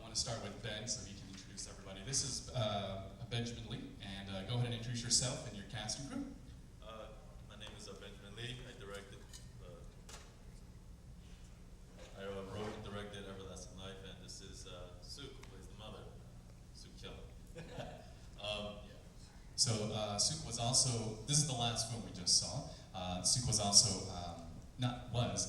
want to start with Ben so he can introduce everybody. This is Benjamin Lee, and go ahead and introduce yourself and your cast and crew. My name is Benjamin Lee. I wrote and directed Everlasting Life, and this is Suk, who plays the mother, Suk Kyung. So Suk was also, this is the last film we just saw. Suk was also,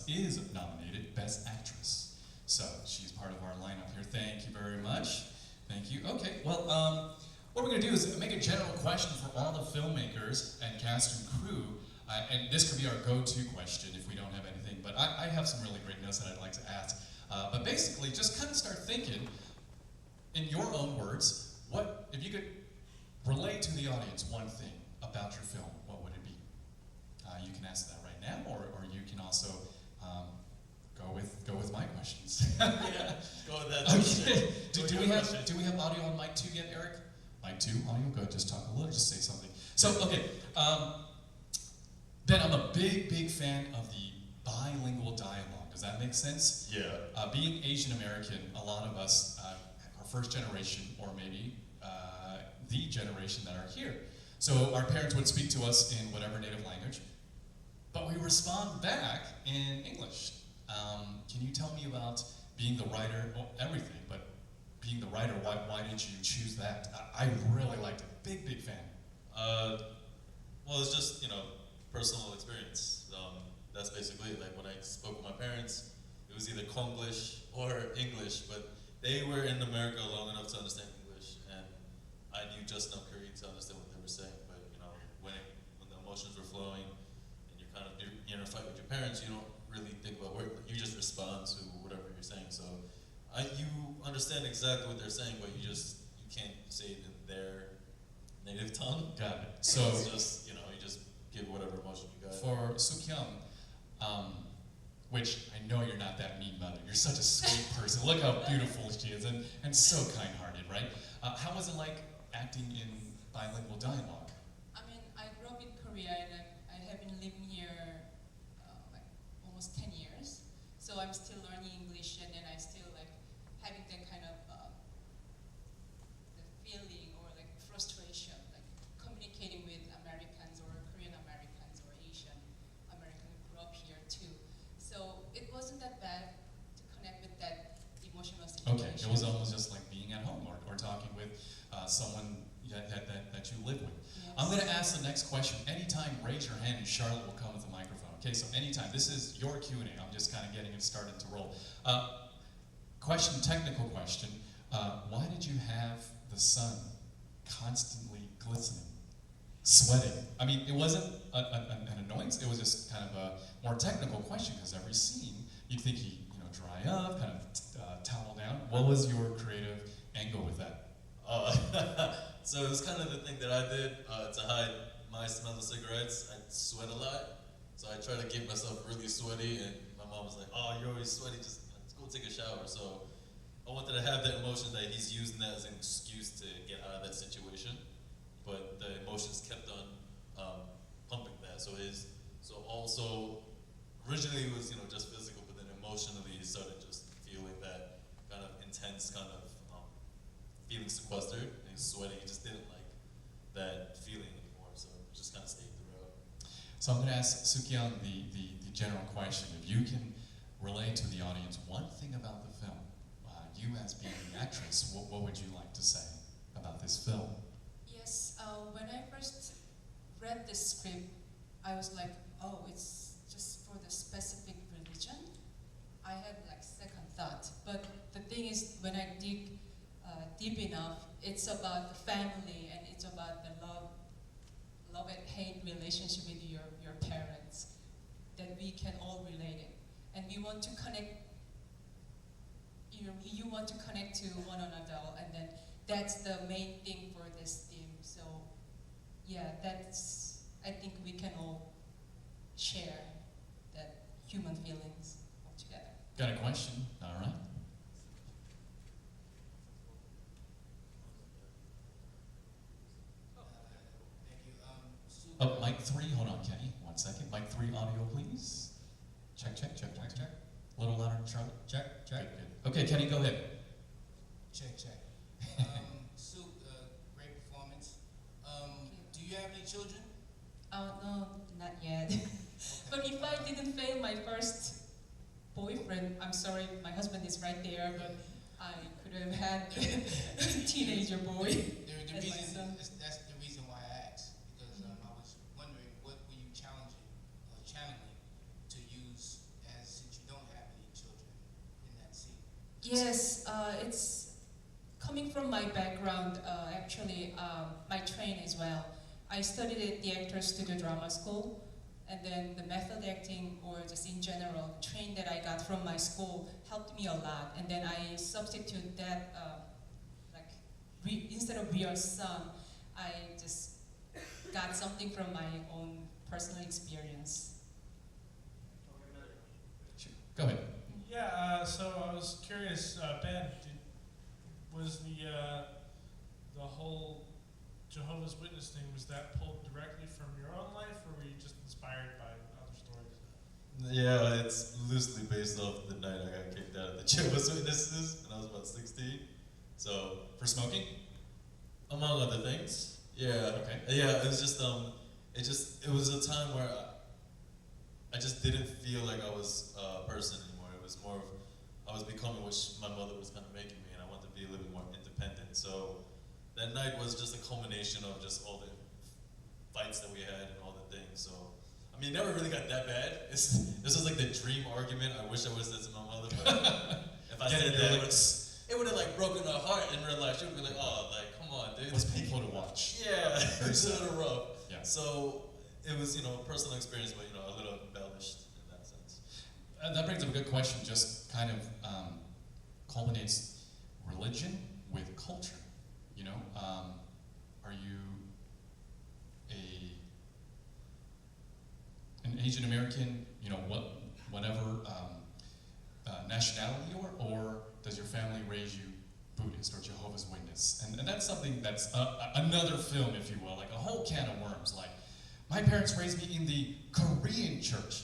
is nominated Best Actress. So she's part of our lineup here. Thank you very much. Thank you. Okay, well, what we're going to do is make a general question for all the filmmakers and cast and crew. And this could be our go-to question if we don't have anything. But I have some really great notes that I'd like to ask. But basically, just kind of start thinking, in your own words, what if you could relate to the audience one thing about your film, what would it be? You can ask that right now, or you can also go with my questions. Yeah, go with that. Okay. Do we have audio on mic 2 yet, Eric? Mic 2, audio, go ahead, just talk a little, just say something. So, okay, Ben, I'm a big fan of the bilingual dialogue. Does that make sense? Yeah. Being Asian American, a lot of us are first generation, or maybe the generation that are here. So our parents would speak to us in whatever native language, but we respond back in English. Can you tell me about being the writer, well, everything, but being the writer, why did you choose that? I really liked it, big fan. Well, it's just, personal experience. That's basically it. Like when I spoke with my parents, it was either Konglish or English, but they were in America long enough to understand English, and I knew just enough Korean to understand what they were saying. But when the emotions were flowing, and you're in a fight with your parents, you don't really think about where you just respond to whatever you're saying. So you understand exactly what they're saying, but you can't say it in their native tongue. Got it. So it's just you just give whatever emotion you got. For Suk-Kyung, which I know you're not that mean mother. You're such a sweet person. Look how beautiful she is, and so kind-hearted, right? How was it like acting in bilingual dialogue? I mean, I grew up in Korea, and I have been living here like almost 10 years. So I'm still learning English, and then I still like having that kind of the feeling or like frustration, like communicating with Americans or Korean Americans or Asian Americans who grew up here too. So it wasn't that bad to connect with that emotional situation. Okay, it was almost just like being at home or talking with someone that you live with. Yes. I'm going to ask the next question. Anytime, raise your hand and Charlotte will come with the microphone. Okay, so anytime. This is your Q&A. I'm just kind of getting it started to roll. Technical question. Why did you have the sun constantly glistening, sweating? I mean, it wasn't an annoyance. It was just kind of a more technical question, because every scene, you'd think he'd dry up, kind of towel down. What was your creative angle with that? So it was kind of the thing that I did to hide my smell of cigarettes. I sweat a lot, so I try to get myself really sweaty, and my mom was like, "Oh, you're always sweaty, just go take a shower." So I wanted to have that emotion that he's using that as an excuse to get out of that situation, but the emotions kept on pumping that. So also originally it was just physical, but then emotionally he started just feeling that kind of intense kind of feeling sequestered, and he's sweating. He just didn't like that feeling anymore, so it just kind of stayed throughout. So I'm going to ask Suk-Kyung the general question. If you can relay to the audience one thing about the film, you as being the actress, what would you like to say about this film? Yes, when I first read the script, I was like, oh, it's just for the specific religion. I had like second thought, but the thing is, when I dig deep enough, it's about the family, and it's about the love and hate relationship with your parents that we can all relate in, and we want to connect. You want to connect to one another, and then that's the main thing for this theme. So yeah, I think we can all share that human feelings all together. Got a question? All right. Oh, mic 3, hold on, Kenny, 1 second. Mic 3 audio, please. Check. A little louder, Charlotte. Check. Good. Okay, Kenny, go ahead. first boyfriend, I'm sorry, my husband is right there, but I could have had a teenager boy The as my reason son. that's the reason why I asked, because I was wondering what were you challenging or channeling to use since you don't have any children in that scene. Yes, it's coming from my background, actually, my training as well. I studied at the Actors Studio Drama School, and then the method acting, or just in general, training that I got from my school helped me a lot. And then I substitute that, instead of real son, I just got something from my own personal experience. Sure. Go ahead. Yeah, so I was curious, Ben, was the whole Jehovah's Witness thing, was that pulled directly from your own life, or were you just inspired by other stories? Yeah, it's loosely based off the night I got kicked out of the Jehovah's Witnesses when I was about 16. So, For smoking? among other things, yeah. Okay. Yeah, it was just it was a time where I just didn't feel like I was a person anymore. It was more of I was becoming what my mother was kind of making me, and I wanted to be a little bit more independent. So that night was just a culmination of just all the fights that we had and all the things. So I mean, it never really got that bad. This was like the dream argument. I wish I would have said to my mother, but if I said that, it would have like broken her heart in real life. She would be like, "Oh, like come on, dude." It was painful to watch. Yeah, it was a little rough. Yeah. So it was, a personal experience, but a little embellished in that sense. That brings up a good question. Just kind of culminates religion with culture. Are you an Asian American? Whatever nationality you are, or does your family raise you Buddhist or Jehovah's Witness? And that's something that's another film, if you will, like a whole can of worms. Like, my parents raised me in the Korean church,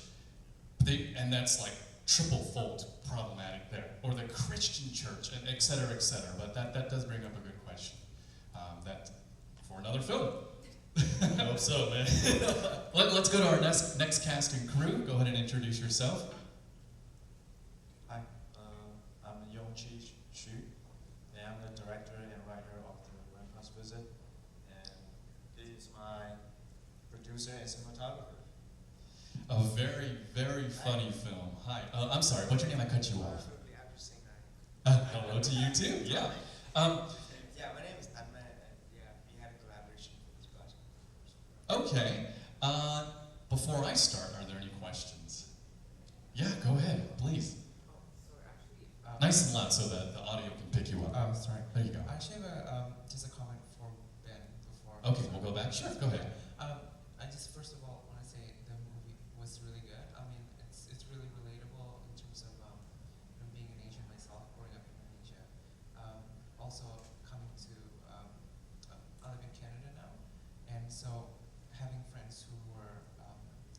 and that's like triple-fold problematic there, or the Christian church, and et cetera, et cetera. But that does bring up a good question. That for another film. I hope so, man. Let's go to our next cast and crew. Go ahead and introduce yourself. Hi, I'm Yung-Chih, and I'm the director and writer of the Grandpa's Visit, and this is my producer and cinematographer. A very, very funny film. Hi. I'm sorry, what's your name? I cut you off. Hello to you too, yeah. Yeah, my name is Tanma, and yeah, we had a collaboration for this project. Okay. Before I start, are there any questions? Yeah, go ahead, please. Nice and loud so that the audio can pick you up. Sorry. There you go. I actually have just a comment for Ben before. Okay, we'll go back. Sure, go ahead. I just first of all want to say the movie was really good. I mean, it's really relatable in terms of being an Asian myself, growing up in Indonesia. Also coming to I live in Canada now, and so having friends who were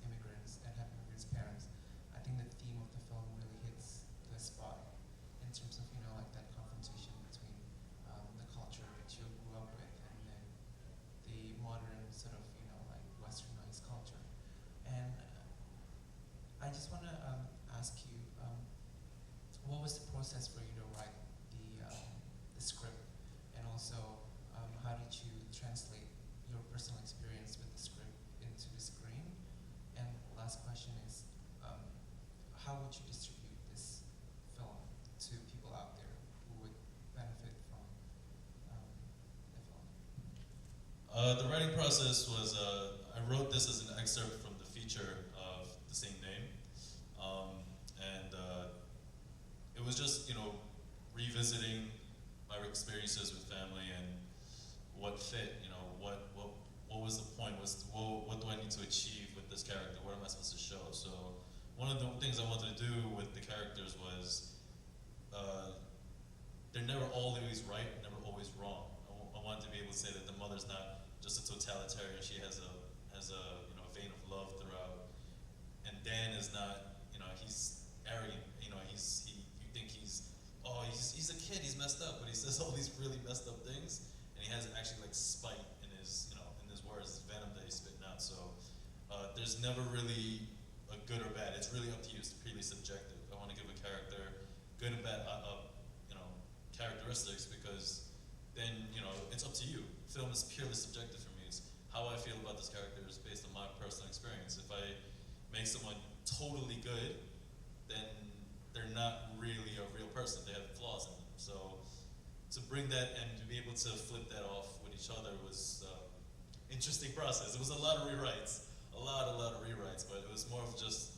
immigrants and have immigrants' parents, I think the theme of the film really hits the spot in terms of like that confrontation between the culture that you grew up with and then the modern sort of like westernized culture. And I just want to ask you, what was the process for you to write the script, and also how did you translate your personal experience with the script into the screen? And last question is, how would you distribute this film to people out there who would benefit from the film? The writing process was, I wrote this as an excerpt from the feature of the same name. And it was just, revisiting my experiences with family and what fit, what was the point, what do I need to achieve with this character, what am I supposed to show? So one of the things I wanted to do with the characters was, they're never always right, never always wrong. I wanted to be able to say that the mother's not just a totalitarian, she has a vein of love throughout. And Dan is not, he's arrogant, you think he's a kid, he's messed up, but he says all these really messed up things, and he has actually like spite in his, in his words, his venom that he's spitting out. So there's never really a good or bad. It's really up to you. It's purely subjective. I want to give a character good and bad, characteristics, because then, it's up to you. Film is purely subjective for me. It's how I feel about this character is based on my personal experience. If I make someone totally good, then they're not really a real person. They have flaws in them. So to bring that and to be able to flip that off with each other was interesting process. It was a lot of rewrites, a lot of rewrites, but it was more of just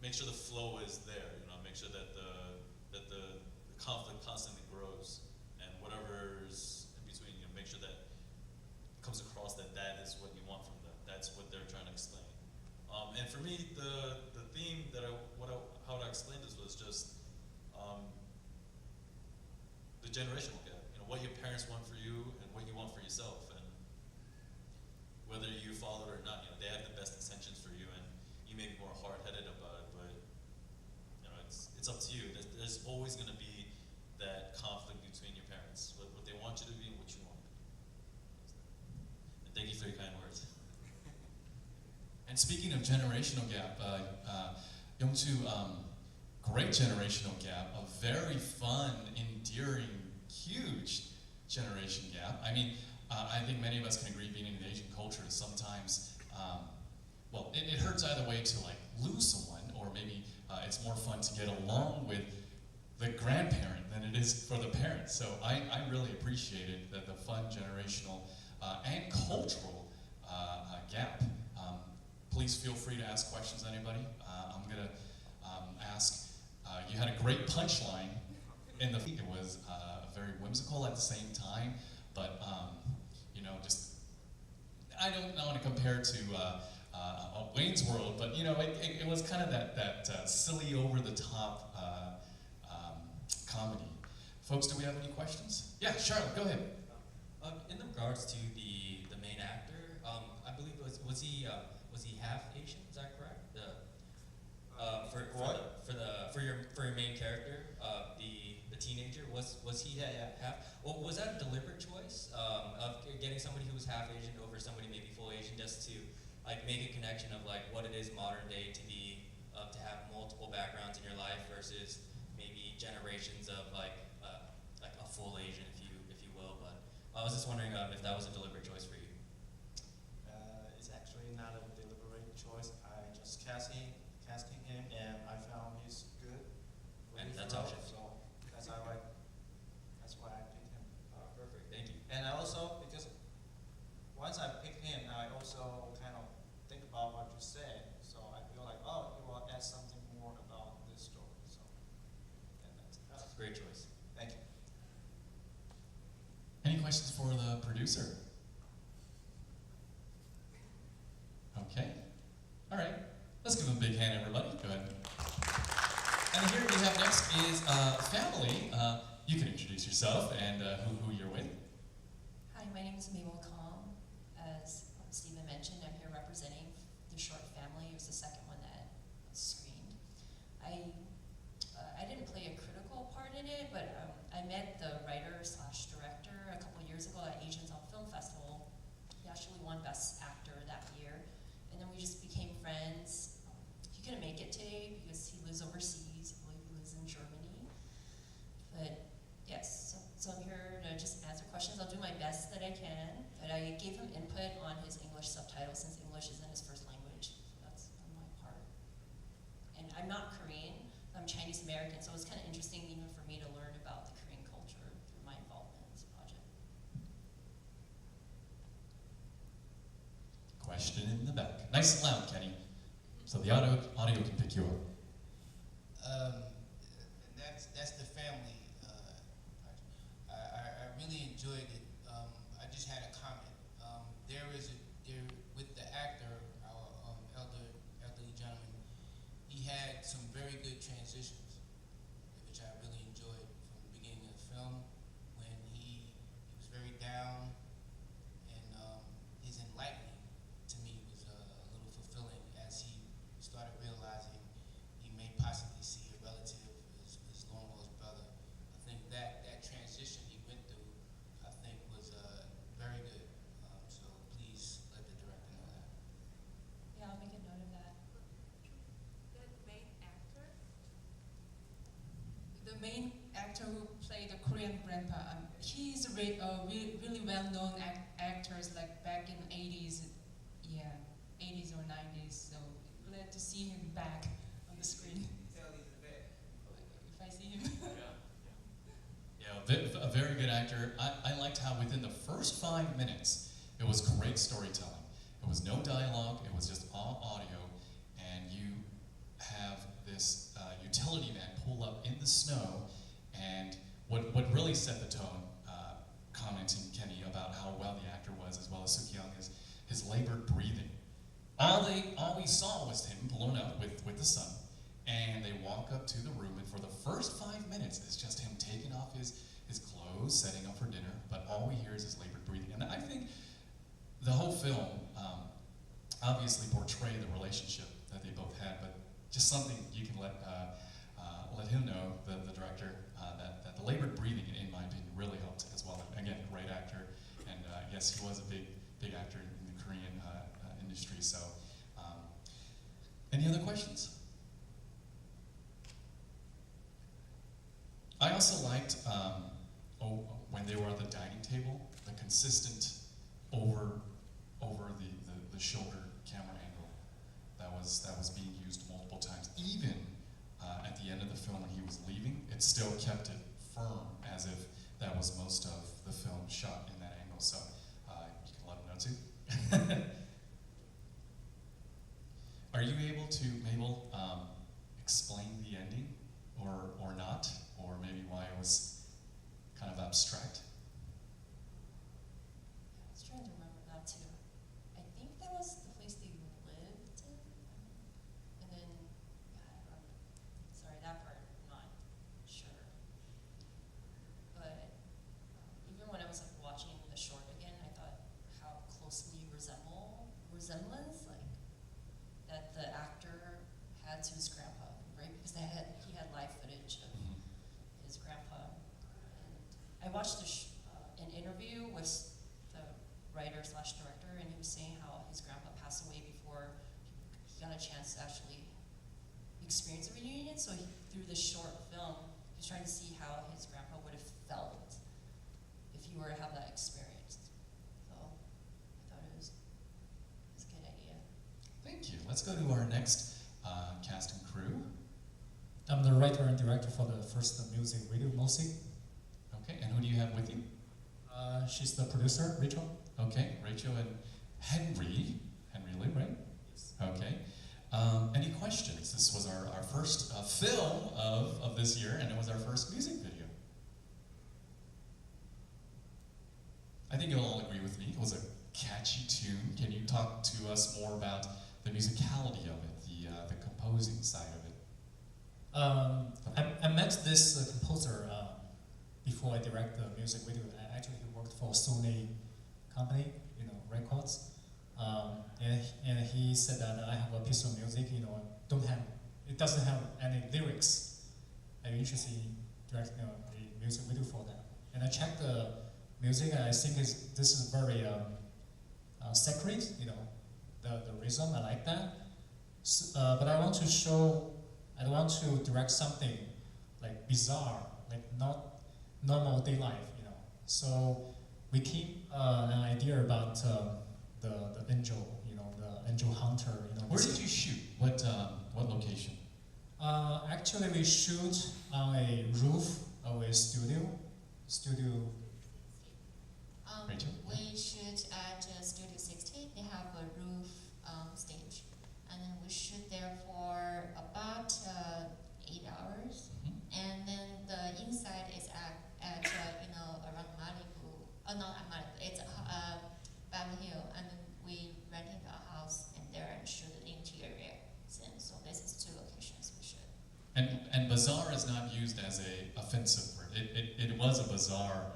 make sure the flow is there. Make sure that the conflict constantly grows, and whatever's in between, make sure that it comes across that is what you want from them. That's what they're trying to explain. And for me, the theme that how I explained this was just the generational gap. What your parents want for you and what you want for yourself, and whether you follow it or not. They have the best intentions for you, and you may be more hard-headed about it, but it's up to you. There's always going to be that conflict between your parents, what they want you to be and what you want. And thank you for your kind words. And speaking of generational gap, Yung-Chih, great generational gap, a very fun, endearing, huge generation gap. I mean, I think many of us can agree, being in the Asian culture is sometimes, it hurts either way to lose someone, or maybe it's more fun to get along with the grandparent than it is for the parents. So I really appreciated that the fun generational and cultural gap. Please feel free to ask questions, anybody. I'm gonna ask, you had a great punchline in the, it was very whimsical at the same time, but I don't want to compare to Wayne's World, but it was kind of that silly, over-the-top comedy. Folks, do we have any questions? Yeah, Charlotte, go ahead. In regards to the main actor, I believe was he half Asian? Is that correct? For your main character, the teenager, was he half? Well, was that a deliberate choice of getting somebody who was half Asian over somebody maybe full Asian, just to make a connection of what it is modern day to be to have multiple backgrounds in your life versus maybe generations of a full Asian, if you will. But I was just wondering if that was a deliberate choice for you. It's actually not a deliberate choice. I just casting him, and I found he's good. And that's option. So that's why I picked him. Perfect. Thank you. And I also, because once I picked him, I also kind of think about what you said. So I feel like, you will add something more about this story. So, and that's a great choice. Thank you. Any questions for the producer? Okay. All right. Let's give him a big hand, everybody. Go ahead. And here we have next is family. You can introduce yourself and who you're with. Hi, my name is Mabel. As Stephen mentioned, I'm here representing the short family. It was the second one that was screened. I didn't play a critical part in it, but I met the writer/director a couple years ago at Asians on Film Festival. He actually won Best Actor that year, and then we just became friends. He couldn't make it today because he lives overseas. I believe he lives in Germany. But yes, so I'm here to just answer questions. I'll do my best that I can. But I gave him input on his English subtitles since English isn't his first language. So that's on my part. And I'm not Korean. I'm Chinese American, so it was kind of interesting even for me to learn about the Korean culture through my involvement in this project. Question in the back. Nice and loud, Kenny, so the audio can pick you up. That's the family project. I really enjoyed it. I just had a comment. There with the actor, our elderly gentleman, he had some very good transitions, which I really enjoyed from the beginning of the film, when he was very down, and his enlightening to me was a little fulfilling as he started realizing he may possibly see a relative as long as his brother. I think that transition he went through, I think, was very good. So please let the director know that. Yeah, I'll make a note of that. the main actor who played the Korean grandpa, he's a really well-known actors like back in 80s, yeah, 80s or 90s. So glad to see him back on the screen. If I see him. Yeah, a very good actor. I liked how within the first 5 minutes, it was great storytelling. It was no dialogue, it was just all audio, and you have this utility van pull up in the snow, and what really set the tone, commenting Kenny about how well the actor was, as well as Suk-young, is his labored breathing. All we saw was him blown up with the sun, and they walk up to the room, and for the first 5 minutes, it's just him taking off his clothes, setting up for dinner, but all we hear is his labored breathing. And I think the whole film obviously portray the relationship that they both had, but just something you can let him know, the director, that the labored breathing, in my opinion, really helped as well. Again, great actor, and yes, he was a big actor in the Korean industry. So, any other questions? I also liked when they were at the dining table, the consistent over the shoulder camera angle that was being used multiple times. Even at the end of the film when he was leaving, it still kept it firm as if that was most of the film shot in that angle. So you can let him know too. Are you able to, Mabel, explain the ending or not, or maybe why it was kind of abstract? I was trying to remember that too. I think that was the place they lived in. And then, yeah, sorry, that part, I'm not sure. But even when I was like watching the short again, I thought how closely resemblance, like that the actor had to his grandpa, right? Because he had live footage of his grandpa. And I watched an interview with the writer/director, and he was saying how his grandpa passed away before he got a chance to actually experience a reunion. So through this short film, he was trying to see how his grandpa would have felt if he were to have that experience. So I thought it was a good idea. Thank you. Let's go to our next cast and crew. I'm the writer and director for the first music video, MOCCI. Okay, and who do you have with you? She's the producer, Rachel. Okay, Rachel and Henry Lee, right? Yes. Okay. Any questions? This was our first film of this year, and it was our first music video. I think you'll all agree with me. It was a catchy tune. Can you talk to us more about the musicality of it, the composing side of it? I met this composer before I direct the music video. Actually, he worked for Sony company, records. And he said that I have a piece of music, it doesn't have any lyrics. I'm interested in directing the music video for that. And I checked the music, and I think this is very sacred, the rhythm, I like that. But I want to direct something like bizarre, like not normal day life, So we keep an idea about the angel, the angel hunter, Where did you shoot? What location? Actually, we shoot on a roof of a studio. Rachel? We shoot at Studio 60. They have a roof stage, and then we shoot there for about 8 hours. And then the inside is at around Malibu. Oh, not at Malibu. It's Beverly Hill, and then we rented a house in there and shoot the interior scene. So this is 2 locations we shoot. And bizarre is not used as a offensive word. It was a bizarre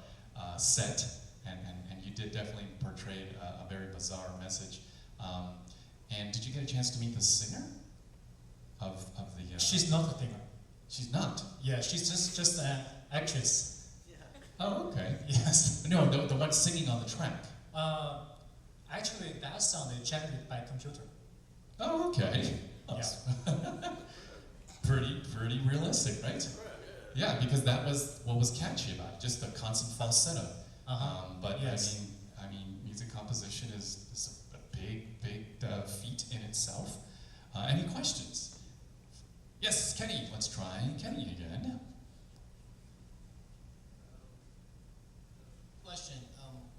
set, and you did definitely portray a very bizarre message. And did you get a chance to meet the singer of the? She's not a singer. She's not. Yeah, she's just an actress. Yeah. Oh, okay. Yes. No, the one singing on the track. Actually, that song is generated by computer. Oh, okay. Yeah. Pretty realistic, right? Yeah, because that was what was catchy about it, just the constant falsetto. But Yes. I mean, music composition is a big feat in itself. Any questions? Yes, Kenny. Let's try Kenny again. Question,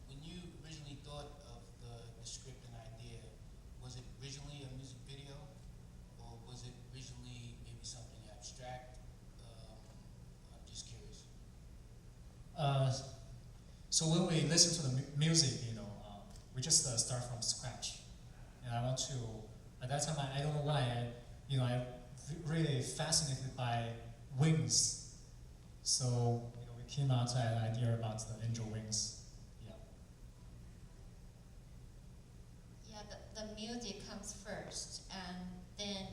when you originally thought of the script and idea, was it originally a music video, or was it originally maybe something abstract? I'm just curious. So when we listen to the music, we just start from scratch. And I want to, at that time, I don't know why, I'm really fascinated by wings. So, we came out with an idea about the angel wings. Yeah. Yeah, the music comes first, and then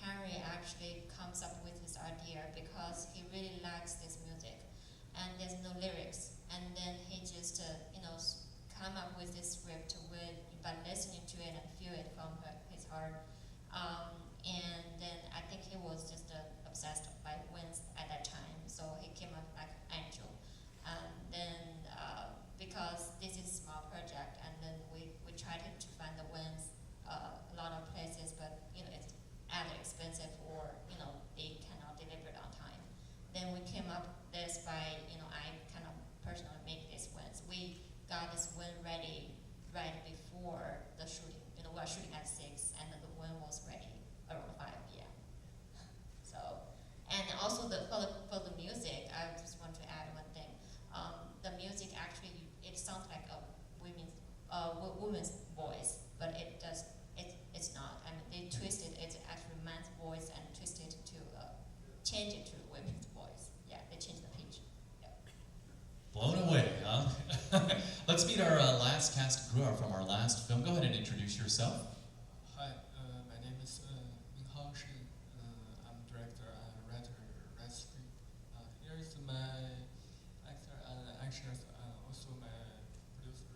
Henry actually comes up with this idea because he really likes this music, and there's no lyrics. And then he just, come up with this script by listening to it and feel it from his heart. And then I think he was just obsessed by winds at that time, so he came up like angel. And then because this is a small project, and then we tried to find the winds a lot of places, but it's either expensive or they cannot deliver it on time. Then we came up this by I kind of personally make these winds. We got this wind ready right before the shooting. We were shooting at 6, and then the wind was ready around 5 p.m. So, and also for the music, I just want to add one thing. The music actually, it sounds like a woman's voice, but it's not. I mean, they twisted it's actually man's voice and twisted to change it to women's voice. Yeah, they changed the pitch. Yeah. Blown away, huh? Let's meet our last cast and crew from our last film. Go ahead and introduce yourself. Hi, my name is Minghao Shen. I'm director and writer, write script. Here is my actor and actress, also my producer,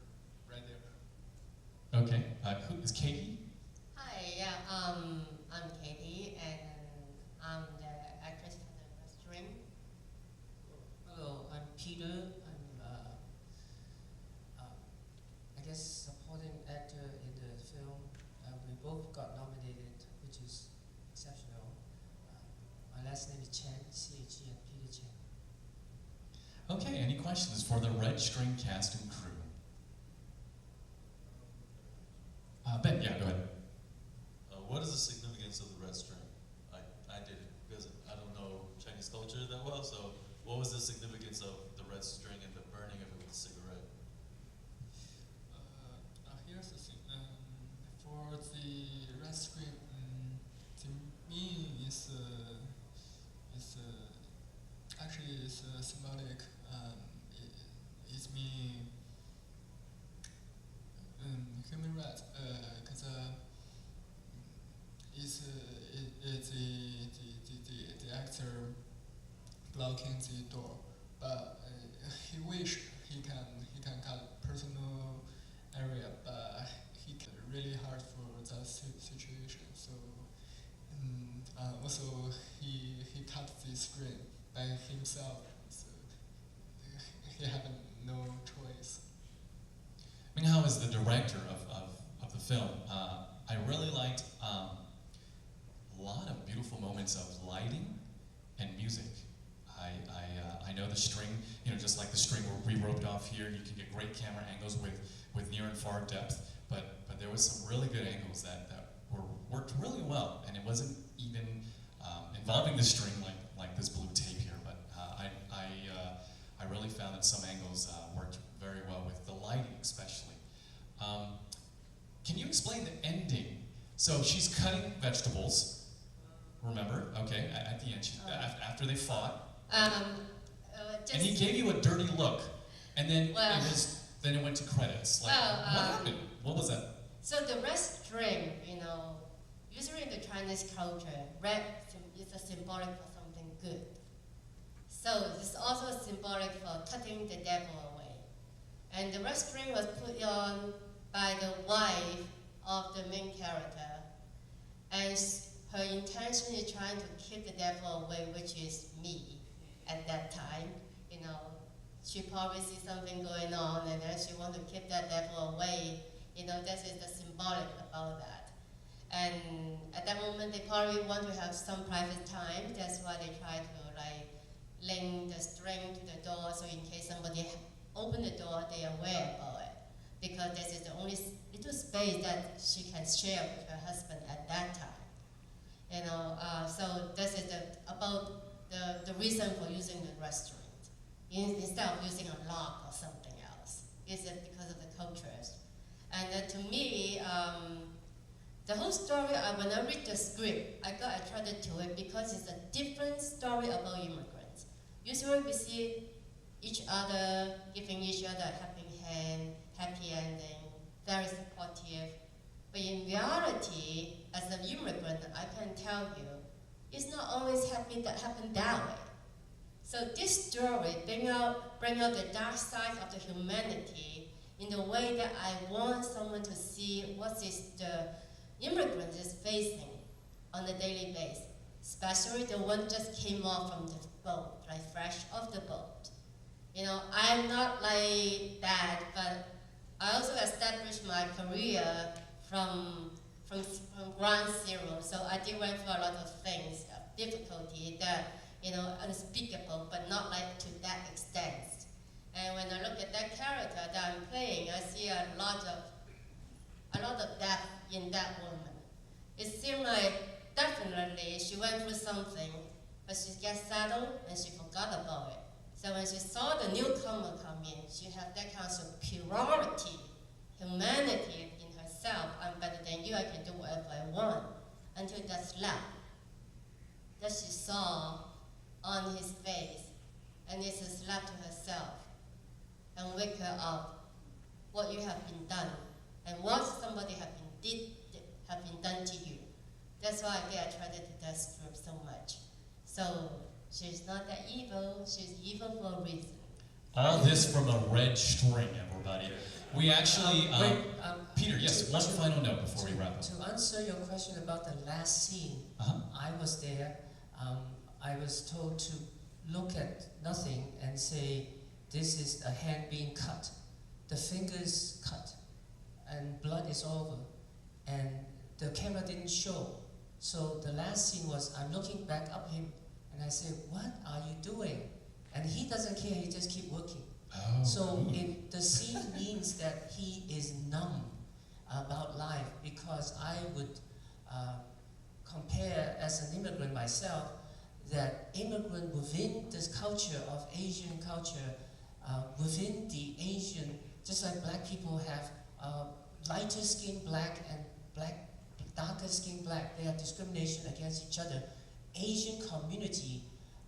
right there. Okay. Who is Katie? Hi, yeah, I'm Katie, and I'm the actress for the stream. Hello, I'm Peter. I guess supporting actor in the film. We both got nominated, which is exceptional. My last name is Chen, C-H-E, and Peter Chen. Okay, any questions for the Red String cast and crew? Ben, yeah, go ahead. What is the significance of the red string? I did it because I don't know Chinese culture that well, so what was the significance of the red string and the burning of it with a cigarette? Here's the thing. For the red screen, to me, it's actually it's symbolic. It's me human rights. Because it's the actor blocking the door, but he wish he can cut personal area, but he really hard for that situation. So also he cut the screen by himself. So he had no choice. Minghao is the director of the film. I really liked a lot of beautiful moments of lighting and music. I know the string, just like the string we roped off here, you can get great camera angles with near and far depth, but there was some really good angles that worked really well, and it wasn't even involving the string like this blue tape here, but I really found that some angles worked very well with the lighting especially. Can you explain the ending? So she's cutting vegetables, remember? Okay, at the end, after they fought. And he gave you a dirty look, and then it went to credits. Like, what happened? What was that? So the red string, usually in the Chinese culture, red is a symbolic for something good. So it's also symbolic for cutting the devil away. And the red string was put on by the wife of the main character, and her intention is trying to keep the devil away, which is me. at that time. You know, she probably sees something going on and then she wants to keep that devil away. You know, this is the symbolic about that. And at that moment, they probably want to have some private time. That's why they try to like link the string to the door, so in case somebody open the door, they are aware about it. Because this is the only little space that she can share with her husband at that time. You know, so this is about the reason for using the restaurant instead of using a lock or something else. Is it because of the cultures? And to me, the whole story, when I read the script, I got attracted to it because it's a different story about immigrants. Usually we see each other giving each other a helping hand, happy ending, very supportive. But in reality, as an immigrant, I can tell you, it's not always happy that happened that way. So this story bring out the dark side of the humanity in the way that I want someone to see what is the immigrant is facing on a daily basis, especially the one just came off from the boat, like fresh off the boat. You know, I'm not like that, but I also established my career from ground zero. So I did went through a lot of things, difficulty that, you know, unspeakable, but not like to that extent. And when I look at that character that I'm playing, I see a lot of depth in that woman. It seemed like definitely she went through something, but she gets settled and she forgot about it. So when she saw the newcomer come in, she had that kind of purity, humanity in herself. I'm better than you, I can do whatever I want. Until that slap that she saw on his face, and it's a slap to herself and wake her up. What you have been done, and what somebody have been done to you. That's why I get attracted to that script so much. So she's not that evil. She's evil for a reason. All this from a red string, everybody. We actually, Peter, yes, one final note before we wrap up. To answer your question about the last scene, I was there. I was told to look at nothing and say, this is a hand being cut. The fingers cut, and blood is over, and the camera didn't show. So the last scene was, I'm looking back up him, and I say, what are you doing? And he doesn't care, he just keep working. Oh. So the scene means that he is numb about life, because I would compare as an immigrant myself, that immigrant within this culture of Asian culture, within the Asian, just like black people have lighter skin black and darker skin black, they have discrimination against each other. Asian community,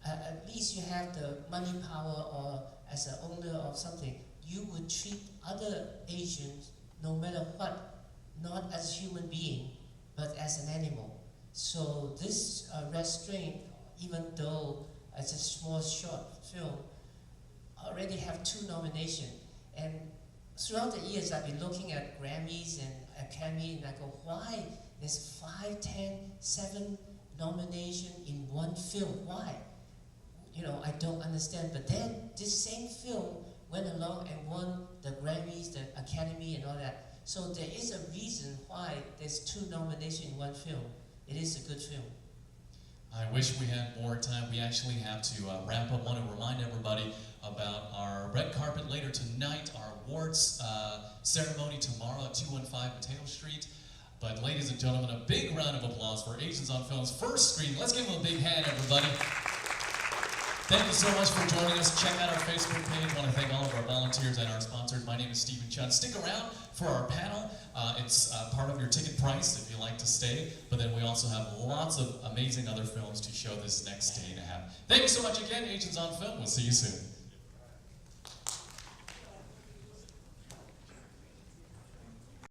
at least you have the money power, or as an owner of something, you would treat other Asians, no matter what, not as a human being, but as an animal. So this restraint, even though it's a small short film, already have 2 nominations. And throughout the years, I've been looking at Grammys and Academy, and I go, why there's 5, 10, 7 nominations in one film? Why? You know, I don't understand. But then this same film went along and won the Grammys, the Academy, and all that. So there is a reason why there's 2 nominations in one film. It is a good film. I wish we had more time. We actually have to wrap up. I want to remind everybody about our red carpet later tonight, our awards ceremony tomorrow at 215 Mateo Street. But ladies and gentlemen, a big round of applause for Asians on Film's first screen. Let's give them a big hand, everybody. Thank you so much for joining us. Check out our Facebook page. I want to thank all of our volunteers and our sponsors. My name is Stephen Chun. Stick around for our panel. It's part of your ticket price if you like to stay. But then we also have lots of amazing other films to show this next day to have. Thank you so much again, Asians on Film. We'll see you soon.